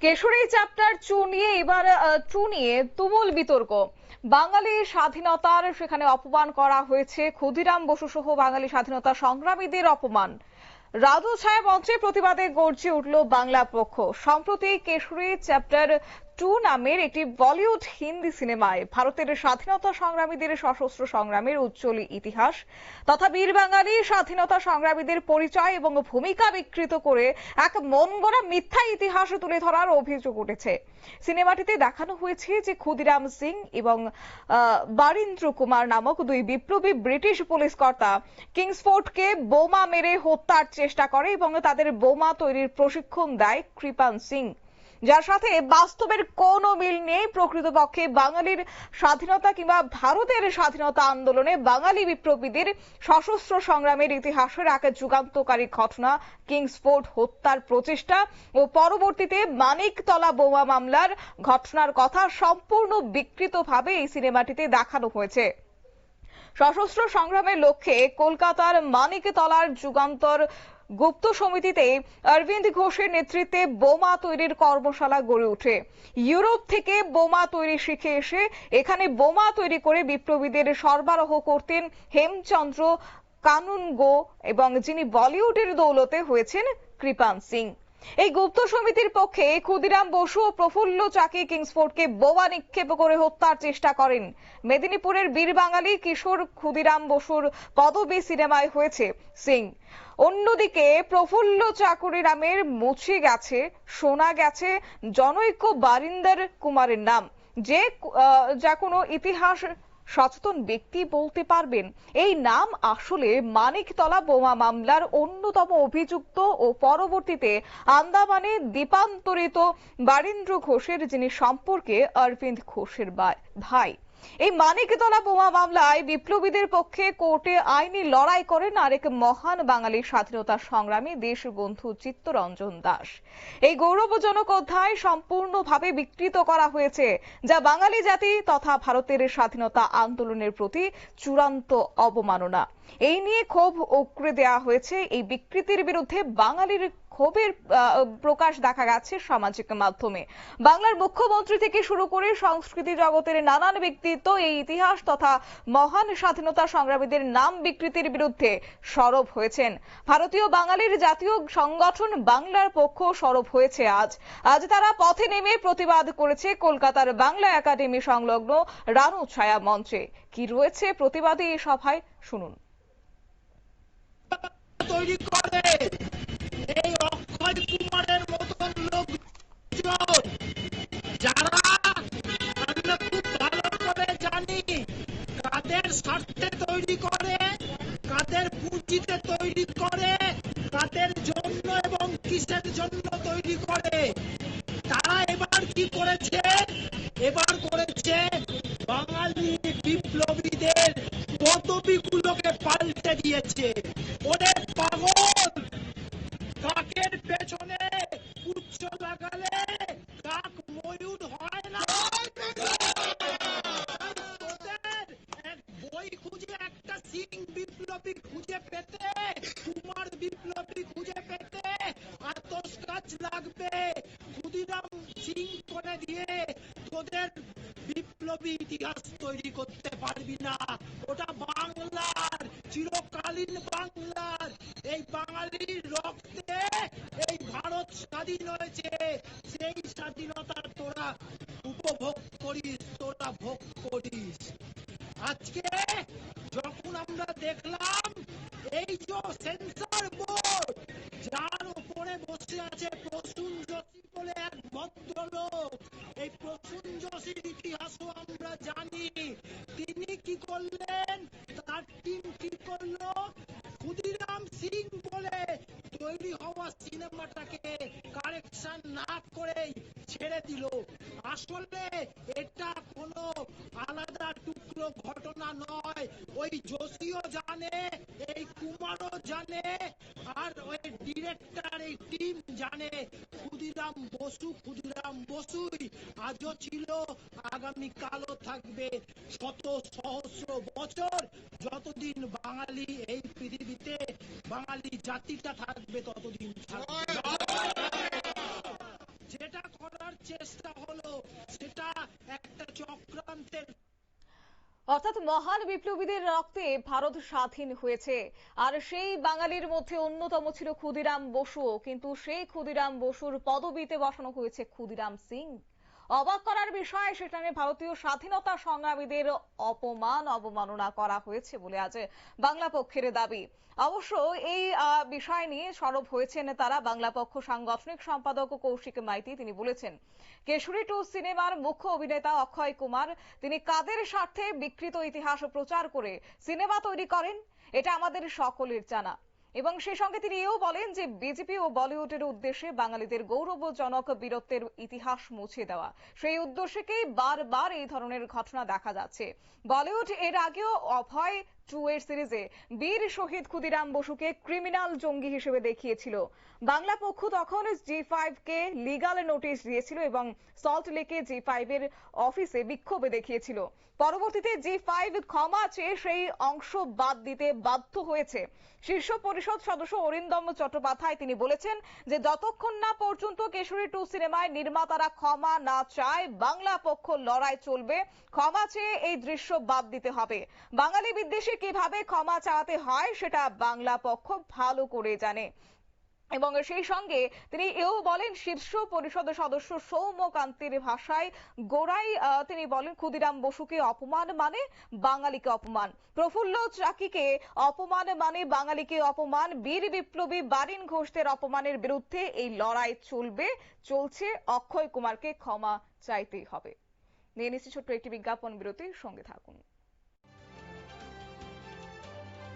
Keshari chapter 2 নিয়ে এবার 2 নিয়ে তুমুল বিতর্ক। বাঙালি স্বাধীনতার সেখানে অপমান করা হয়েছে, ক্ষুদিরাম বসু সহ বাঙালি স্বাধীনতা সংগ্রামীদের অপমান। রাজু ছায়া মঞ্চে প্রতিবাদে গর্জে উঠল বাংলা পক্ষ। সম্প্রতি কেশরী চ্যাপ্টার 2 নামের একটি বলিউড হিন্দি সিনেমায় ভারতের স্বাধীনতা সংগ্রামীদের সশস্ত্র সংগ্রামের উজ্জ্বল ইতিহাস তথা বীর বাঙালি স্বাধীনতা সংগ্রামীদের পরিচয় এবং ভূমিকা বিকৃত করে এক মনগড়া মিথ্যা ইতিহাস তুলে ধরার অভিযোগ উঠেছে। সিনেমাটিতে দেখানো হয়েছে যে ক্ষুদিরাম সিং এবং বারিন্দ্র কুমার নামক দুই বিপ্লবী ব্রিটিশ পুলিশ কর্তা কিংসফোর্ডকে বোমা মেরে হত্যার চেষ্টা করে এবং তাদের বোমা তৈরির প্রশিক্ষণ দেয় কৃপান সিং, যার সাথে বাস্তবের কোনো মিল নেই। প্রকৃতপক্ষে বাঙালির স্বাধীনতা কিংবা ভারতের স্বাধীনতা আন্দোলনে বাঙালি বিপ্লবীদের সশস্ত্র সংগ্রামের ইতিহাসের এক যুগান্তকারী ঘটনা কিংসফোর্ড হত্যার প্রচেষ্টা ও পরবর্তীতে মানিকতলা বোমা মামলার ঘটনার কথা সম্পূর্ণ বিকৃতভাবে এই সিনেমাটিতে দেখানো হয়েছে। সশস্ত্র সংগ্রামের লক্ষ্যে কলকাতার মানিকতলার যুগান্তর গুপ্ত সমিতিতে অরবিন্দ ঘোষের নেতৃত্বে বোমা তৈরির কর্মশালা গড়ে ওঠে। ইউরোপ থেকে বোমা তৈরি শিখে এসে এখানে বোমা তৈরি করে বিপ্লবীদের সরবরাহ করতেন হেমচন্দ্র কানুনগো, এবং যিনি বলিউডের দৌলতে হয়েছেন কৃপান সিং। এই গুপ্ত সমিতির পক্ষে ক্ষুদিরাম বসু ও প্রফুল্ল চাকি কিংসফোর্ডকে বোমা নিক্ষেপ করে হত্যার চেষ্টা করেন। মেদিনীপুরের বীর বাঙালি কিশোর ক্ষুদিরাম বসুর পদবী সিনেমায় হয়েছে সিং। অন্যদিকে প্রফুল্ল চাকুরি নামের মুছে গেছে, শোনা গেছে জনৈক বারিন্দর কুমারের নাম, যা কোনো ইতিহাস সচেতন ব্যক্তি বলতে পারবেন এই নাম আসলে মানিকতলা বোমা মামলার অন্যতম অভিযুক্ত ও পরবর্তীতে আন্দামানে দ্বীপান্তরিত বারিন্দ্র ঘোষের, যিনি সম্পর্কে অরবিন্দ ঘোষের ভাই। এই মানিকতলা বোমা মামলায় বিপ্লবীদের পক্ষে কোর্টে আইনি লড়াই করেন আরেক মহান বাঙালি স্বাধীনতা সংগ্রামী দেশবন্ধু চিত্তরঞ্জন দাস। এই গৌরবজনক অধ্যায় সম্পূর্ণভাবে বিকৃত করা হয়েছে, যা বাঙালি জাতি তথা ভারতের স্বাধীনতা আন্দোলনের প্রতি চূড়ান্ত অবমাননা। এই নিয়ে ক্ষোভ উগরে দেওয়া হয়েছে। এই বিকৃতির বিরুদ্ধে বাঙালির ক্ষোভের প্রকাশ দেখা গেছে সামাজিক মাধ্যমে। বাংলার মুখ্যমন্ত্রী থেকে শুরু করে সংস্কৃতি জগতের নানান ব্যক্তিত্ব এই ইতিহাস তথা মহান স্বাধীনতা সংগ্রামীদের নাম বিকৃতির বিরুদ্ধে সরব হয়েছেন। ভারতীয় বাঙালির জাতীয় সংগঠন বাংলার পক্ষ সরব হয়েছে। আজ তারা পথে নেমে প্রতিবাদ করেছে কলকাতার বাংলা একাডেমি সংলগ্ন রানু ছায়া মঞ্চে। কি রয়েছে প্রতিবাদী এই সভায়, শুনুন। তৈরি করে এই অক্ষয় কুমারের মতন লোকজন, যারা আমরা খুব ভালো করে জানি কাদের স্বার্থে তৈরি করে, কাদের পুঁজিতে তৈরি করে, কাদের জন্য এবং কিসের জন্য তৈরি করে। তারা এবার কি করেছে? এবার করেছে বাঙালি বিপ্লবীদের পদবীগুলোকে পাল্টে দিয়েছে। ওরে পাগল, কাকের পেছনে উচ্চ লাগালে কাক ময়ূর হয় না। তোদের বই খুঁজে একটা সিং বিপ্লবী খুঁজে পেতে, কুমার বিপ্লবী খুঁজে পেতে আতস কাজ লাগবে। ক্ষুদিরাম সিং করে দিয়ে তোদের বিপ্লবী ইতিহাস তৈরি করতে পারবি না। ওটা বাংলার, চিরকালীন বাংলার। এই বাঙালির রক্তে এই ভারত স্বাধীন হয়েছে। সেই স্বাধীনতার তোরা উপভোগ করিস, তোরা ভোগ করিস। আজকে যখন আমরা দেখলাম এই যে সেন্সর বোর্ড, যার উপরে বসে আছে প্রসূন যোশী বলে এক ভদ্রলোক, এই প্রসূন যোশীর ইতিহাসও আমরা জানি। তিনি কি করলেন, তার টিম কি করলো, ক্ষুদিরাম সিং বলে তৈরি হওয়া সিনেমাটাকে কারেকশন না করেই ছেড়ে দিল। আসলে এটা কোনো আলাদা টুকরো ঘটনা নয়। ওই যোশীও জানে, এই কুমারও জানে, আর ওই ডিরেক্টর, এই টিম জানে ক্ষুদিরাম বসুই আজও ছিল, আগামী কালও থাকবে। শত সহস্র বছর যতদিন বাঙালি এই পৃথিবীতে, বাঙালি জাতিটা থাকবে, ততদিন থাকবে। যেটা চেষ্টা হলো, সেটা একটা চক্রান্তের। অর্থাৎ মহান বিপ্লবীদের রক্তে ভারত স্বাধীন হয়েছে, আর সেই বাঙালির মধ্যে অন্যতম ছিল ক্ষুদিরাম বসু, কিন্তু সেই ক্ষুদিরাম বসুর পদবিতে বসানো হয়েছে ক্ষুদিরাম সিং। অবাক করার বিষয়, সেখানে ভারতীয় স্বাধীনতা সংগ্রামীদের অবমাননা করা হয়েছে বলে আজ বাংলা পক্ষের দাবি। অবশ্য এই বিষয় নিয়ে সরব হয়েছেন তারা। বাংলা পক্ষ সাংগঠনিক সম্পাদক কৌশিক মাইতি তিনি বলেছেন, কেশরী 2 সিনেমার মুখ্য অভিনেতা অক্ষয় কুমার তিনি কাদের স্বার্থে বিকৃত ইতিহাস প্রচার করে সিনেমা তৈরি করেন, এটা আমাদের সকলের জানা। এবং সেই সঙ্গে তিনি এও বলেন যে বিজেপি ও বলিউডের উদ্দেশ্যে বাঙালিদের গৌরবজনক বীরত্বের ইতিহাস মুছে দেওয়া, সেই উদ্দেশ্যেই বারবার এই ধরনের ঘটনা দেখা যাচ্ছে। বলিউড এর আগেও অভয় 2 এর সিরিজে বীর শহীদ ক্ষুদিরাম বসুকে ক্রিমিনাল জঙ্গি হিসেবে দেখিয়েছিল। বাংলা পক্ষ তখন G5 কে লিগ্যাল নোটিশ দিয়েছিল এবং সল্ট লেকে G5 এর অফিসে বিক্ষোভ দেখিয়েছিল। পরবর্তীতে G5 ক্ষমা চেয়ে সেই অংশ বাদ দিতে বাধ্য হয়েছে। শীর্ষ পরিষদ সদস্য অরিন্দম চট্টোপাধ্যায় তিনি বলেছেন যে যতক্ষণ না পর্যন্ত কেশরী 2 সিনেমায় নির্মাতারা ক্ষমা না চায়, বাংলা পক্ষ লড়াই চলবে। ক্ষমা চেয়ে এই দৃশ্য বাদ দিতে হবে। বাঙালি বিদ্বেষে কিভাবে ক্ষমা চাওয়াতে হয় সেটা বাংলা পক্ষ ভালো করে জানে। এবং সেই সঙ্গে তিনি এও বলেন, শীর্ষ পরিষদ সদস্য সৌম্যকান্তের ভাষায় গোড়াই তিনি বলেন ক্ষুদিরাম বসুকে অপমান মানে বাঙালিকে অপমান, প্রফুল্ল চাকিকে অপমান মানে বাঙালিকে অপমান, বীর বিপ্লবী বারিন ঘোষদের অপমানের বিরুদ্ধে এই লড়াই চলছে। অক্ষয় কুমারকে ক্ষমা চাইতেই হবে। নিয়ে নিচ্ছি ছোট্ট একটি বিজ্ঞাপন বিরতির সঙ্গে থাকুন।